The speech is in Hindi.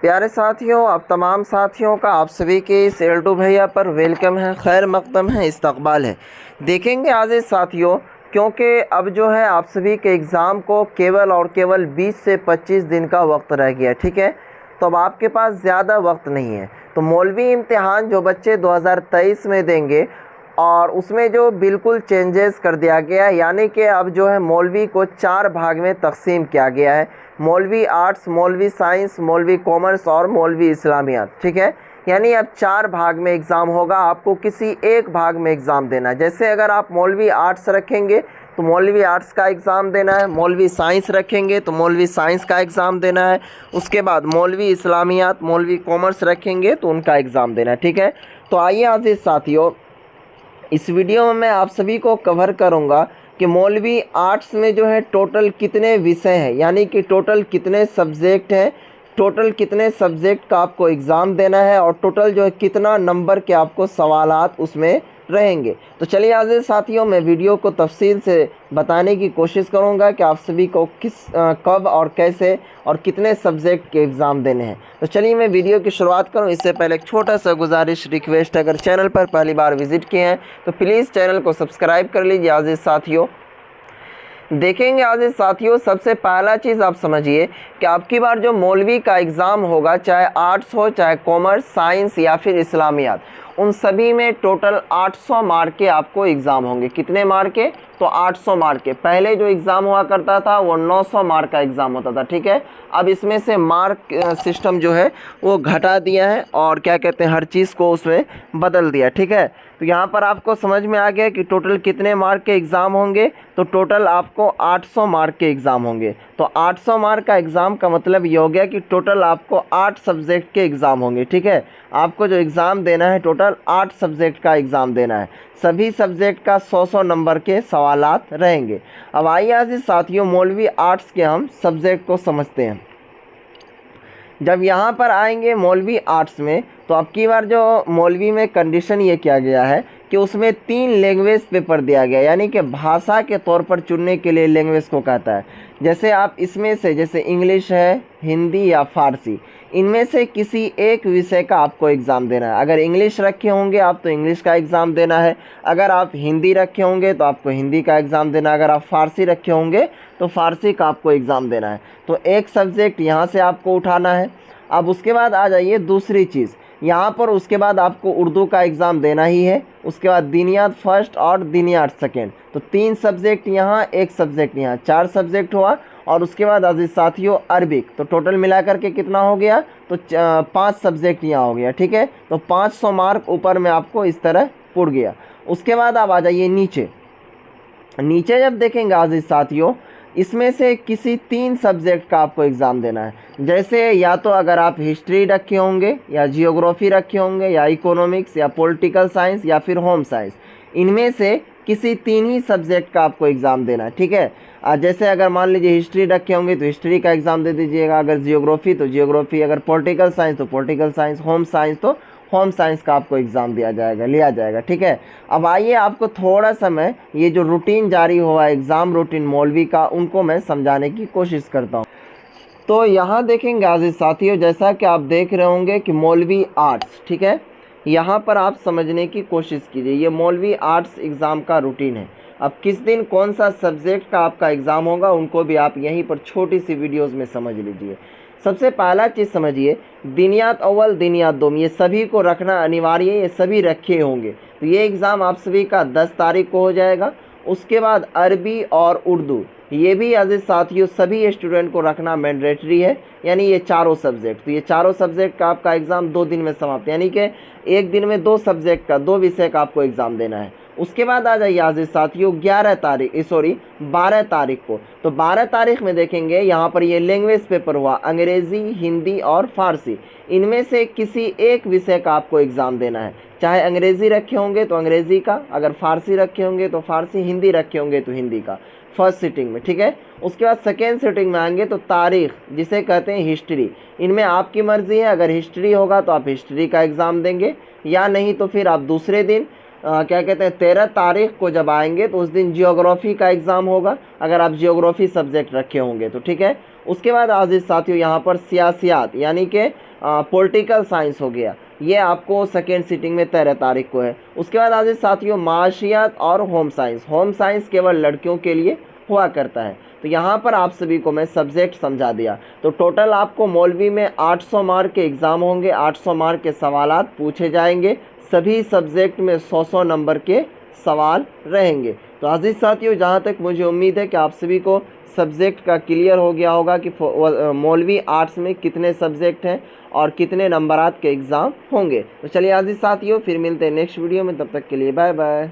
प्यारे साथियों, आप तमाम साथियों का आप सभी के इस एल्टू भैया पर वेलकम है, खैर मकदम है, इस्तकबाल है। देखेंगे आज़ीज़ साथियों, क्योंकि अब जो है आप सभी के एग्ज़ाम को केवल और केवल 20 से 25 दिन का वक्त रह गया, ठीक है। तो अब आपके पास ज़्यादा वक्त नहीं है। तो मौलवी इम्तिहान जो बच्चे 2023 में देंगे और उसमें जो बिल्कुल चेंजेस कर दिया गया है, यानी कि अब जो है मौलवी को 4 भाग में तकसीम किया गया है। मौलवी आर्ट्स, मौलवी साइंस, मौलवी कॉमर्स और मौलवी इस्लामियात, ठीक है। यानी अब 4 भाग में एग्ज़ाम होगा, आपको किसी एक भाग में एग्ज़ाम देना है। जैसे अगर आप मौलवी आर्ट्स रखेंगे तो मौलवी आर्ट्स का एग्ज़ाम देना है, मौलवी साइंस रखेंगे तो मौलवी साइंस का एग्ज़ाम देना है, उसके बाद मौलवी इस्लामियात, मौलवी कॉमर्स रखेंगे तो उनका एग्ज़ाम देना है, ठीक है। तो आइए अज़ीज़ साथियों, इस वीडियो में मैं आप सभी को कवर करूंगा कि मौलवी आर्ट्स में जो है टोटल कितने विषय हैं, यानी कि टोटल कितने सब्जेक्ट हैं, टोटल कितने सब्जेक्ट का आपको एग्ज़ाम देना है और टोटल जो है कितना नंबर के आपको सवालात उसमें रहेंगे। तो चलिए आज़ीज़ साथियों, मैं वीडियो को तफसील से बताने की कोशिश करूंगा कि आप सभी को कब और कैसे और कितने सब्जेक्ट के एग्ज़ाम देने हैं। तो चलिए मैं वीडियो की शुरुआत करूं। इससे पहले एक छोटा सा गुजारिश, रिक्वेस्ट, अगर चैनल पर पहली बार विज़िट किए हैं तो प्लीज़ चैनल को सब्सक्राइब कर लीजिए। आज़ीज़ साथियों, देखेंगे आज़ीज़ साथियों, सबसे पहला चीज़ आप समझिए कि आपकी बार जो मौलवी का एग्ज़ाम होगा, चाहे आर्ट्स हो, चाहे कॉमर्स, साइंस या फिर इस्लामियात, उन सभी में टोटल 800 मार्क के आपको एग्ज़ाम होंगे। कितने मार्क के? तो 800 मार्क के। पहले जो एग्ज़ाम हुआ करता था वो 900 मार्क का एग्ज़ाम होता था, ठीक है। अब इसमें से मार्क सिस्टम जो है वो घटा दिया है और क्या कहते हैं, हर चीज़ को उसमें बदल दिया, ठीक है। तो यहाँ पर आपको समझ में आ गया कि टोटल कितने मार्क के एग्ज़ाम होंगे। तो टोटल आपको 800 मार्क के एग्ज़ाम होंगे। तो 800 मार्क का एग्ज़ाम का मतलब ये हो गया कि टोटल आपको 8 सब्जेक्ट के एग्ज़ाम होंगे, ठीक है। आपको जो एग्ज़ाम देना है टोटल 8 सब्जेक्ट का एग्ज़ाम देना है। सभी सब्जेक्ट का 100-100 नंबर के सवालात रहेंगे। अब आइए आज़ीज़ साथियों, मौलवी आर्ट्स के हम सब्जेक्ट को समझते हैं। जब यहाँ पर आएंगे मौलवी आर्ट्स में, तो अब की बार जो मौलवी में कंडीशन ये किया गया है कि उसमें 3 लैंग्वेज पेपर दिया गया, यानी कि भाषा के तौर पर चुनने के लिए लैंग्वेज को कहता है। जैसे आप इसमें से, जैसे इंग्लिश है, हिंदी या फ़ारसी, इनमें से किसी एक विषय का आपको एग्ज़ाम देना है। अगर इंग्लिश रखे होंगे आप तो इंग्लिश का एग्ज़ाम देना है, अगर आप हिंदी रखे होंगे तो आपको हिंदी का एग्ज़ाम देना है, अगर आप फ़ारसी रखे होंगे तो फ़ारसी का आपको एग्ज़ाम देना है। तो एक सब्जेक्ट यहाँ से आपको उठाना है। अब उसके बाद आ जाइए दूसरी चीज़, यहाँ पर उसके बाद आपको उर्दू का एग्ज़ाम देना ही है। उसके बाद दीनियात फर्स्ट और दीनियात सेकेंड, तो 3 सब्जेक्ट यहाँ, एक सब्जेक्ट यहाँ, 4 सब्जेक्ट हुआ। और उसके बाद अजीज़ साथियों अरबिक, तो टोटल मिलाकर के कितना हो गया? तो 5 सब्जेक्ट यहाँ हो गया, ठीक है। तो 500 मार्क ऊपर में आपको इस तरह पुड़ गया। उसके बाद आप आ जाइए नीचे। नीचे जब देखेंगे अजीज़ साथियों, इसमें से किसी 3 सब्जेक्ट का आपको एग्ज़ाम देना है। जैसे या तो अगर आप हिस्ट्री रखे होंगे या जियोग्राफी रखे होंगे या इकोनॉमिक्स या पॉलिटिकल साइंस या फिर होम साइंस, इनमें से किसी 3 ही सब्जेक्ट का आपको एग्ज़ाम देना है, ठीक है। जैसे अगर मान लीजिए हिस्ट्री रखे होंगे तो हिस्ट्री का एग्ज़ाम दे दीजिएगा, अगर जियोग्राफी तो जियोग्राफी, अगर पॉलिटिकल साइंस तो पॉलिटिकल साइंस, होम साइंस तो होम साइंस का आपको एग्ज़ाम लिया जाएगा, ठीक है। अब आइए आपको थोड़ा सा मैं ये जो रूटीन जारी हुआ एग्ज़ाम रूटीन मौलवी का, उनको मैं समझाने की कोशिश करता हूँ। तो यहाँ देखेंगे अज़ीज़ साथियों, जैसा कि आप देख रहे होंगे कि मौलवी आर्ट्स, ठीक है। यहाँ पर आप समझने की कोशिश कीजिए, ये मौलवी आर्ट्स एग्ज़ाम का रूटीन है। अब किस दिन कौन सा सब्जेक्ट का आपका एग्ज़ाम होगा उनको भी आप यहीं पर छोटी सी वीडियोस में समझ लीजिए। सबसे पहला चीज़ समझिए, दिनियात अव्वल, दिनियात दोम, ये सभी को रखना अनिवार्य है, ये सभी रखे होंगे। तो ये एग्ज़ाम आप सभी का 10 तारीख को हो जाएगा। उसके बाद अरबी और उर्दू, ये भी अज़ीज़ साथियों सभी स्टूडेंट को रखना मैंडेटरी है, यानी ये चारों सब्जेक्ट। तो ये चारों सब्जेक्ट का आपका एग्ज़ाम 2 दिन में समाप्त, यानी कि एक दिन में 2 सब्जेक्ट का, 2 विषय का आपको एग्ज़ाम देना है। उसके बाद आ जाइए अज़ीज़ साथियों 12 तारीख को। तो 12 तारीख में देखेंगे यहाँ पर ये लैंग्वेज पेपर हुआ, अंग्रेज़ी, हिंदी और फ़ारसी, इनमें से किसी एक विषय का आपको एग्ज़ाम देना है। चाहे अंग्रेज़ी रखे होंगे तो अंग्रेज़ी का, अगर फ़ारसी रखे होंगे तो फ़ारसी, हिंदी रखे होंगे तो हिंदी का, फर्स्ट सिटिंग में, ठीक है। उसके बाद सेकेंड सिटिंग में आएंगे तो तारीख़, जिसे कहते हैं हिस्ट्री, इनमें आपकी मर्ज़ी है। अगर हिस्ट्री होगा तो आप हिस्ट्री का एग्ज़ाम देंगे, या नहीं तो फिर आप दूसरे दिन क्या कहते हैं 13 तारीख को जब आएंगे तो उस दिन जियोग्राफी का एग्ज़ाम होगा, अगर आप जियोग्राफी सब्जेक्ट रखे होंगे तो, ठीक है। उसके बाद अज़ीज़ साथियों यहाँ पर सियासियात, यानी कि पॉलिटिकल साइंस हो गया, ये आपको सेकेंड सिटिंग में 13 तारीख को है। उसके बाद आज साथियों माशियात और होम साइंस। होम साइंस केवल लड़कियों के लिए हुआ करता है। तो यहाँ पर आप सभी को मैं सब्जेक्ट समझा दिया। तो टोटल आपको मौलवी में 800 मार्क के एग्ज़ाम होंगे, 800 मार्क के सवालात पूछे जाएंगे, सभी सब्जेक्ट में 100-100 नंबर के सवाल रहेंगे। तो अजीज़ साथियों, जहाँ तक मुझे उम्मीद है कि आप सभी को सब्जेक्ट का क्लियर हो गया होगा कि मौलवी आर्ट्स में कितने सब्जेक्ट हैं और कितने नंबरात के एग्ज़ाम होंगे। तो चलिए अजीज़ साथियों, फिर मिलते हैं नेक्स्ट वीडियो में, तब तक के लिए बाय बाय।